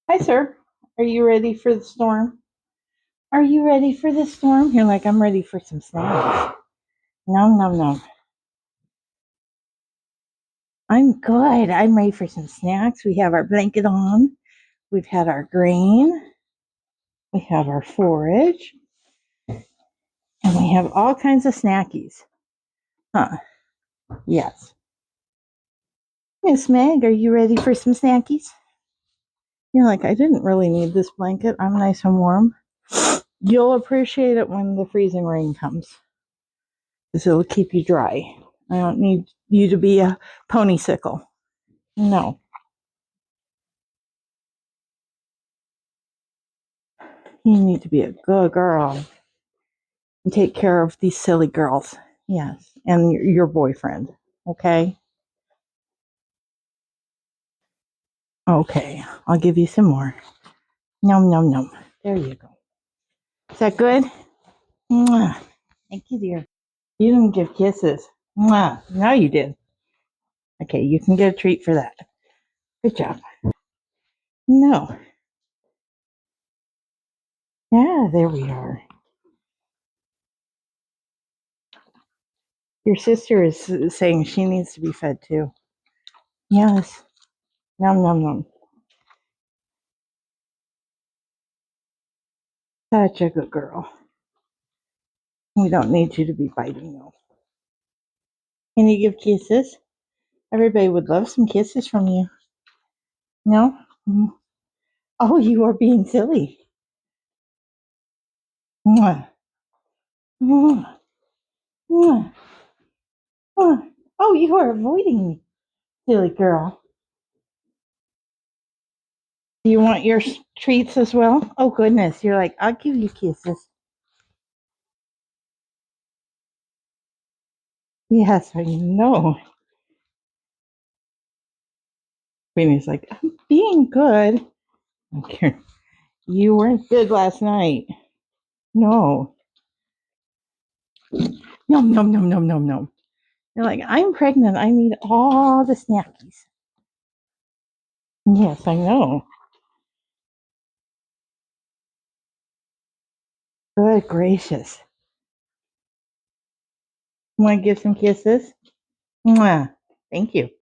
Hi, sir. Are you ready for the storm? Are you ready for the storm? You're like, I'm ready for some snacks. No, no, no. I'm good. I'm ready for some snacks. We have our blanket on. We've had our grain. We have our forage. And we have all kinds of snackies. Huh. Yes. Miss Meg, are you ready for some snackies? You're like, I didn't really need this blanket. I'm nice and warm. You'll appreciate it when the freezing rain comes, because it'll keep you dry. I don't need you to be a ponysicle. No, you need to be a good girl and take care of these silly girls. Yes, and your boyfriend. Okay? Okay, I'll give you some more. Nom, nom, nom. There you go. Is that good? Mwah. Thank you, dear. You didn't give kisses. Mwah. Now you did. Okay, you can get a treat for that. Good job. No. Yeah, there we are. Your sister is saying she needs to be fed too. Yes. Nom, nom, nom. Such a good girl. We don't need you to be biting though. Can you give kisses? Everybody would love some kisses from you. No? Mm. Oh, you are being silly. Mwah. Mwah. Mwah. Mwah. Oh, you are avoiding me, silly girl. Do you want your treats as well? Oh, goodness. You're like, I'll give you kisses. Yes, I know. Queenie's like, I'm being good. Okay. You weren't good last night. No. No, no, no, no, no, no. You're like, I'm pregnant. I need all the snackies. Yes, I know. Good gracious. Want to give some kisses? Mwah. Thank you.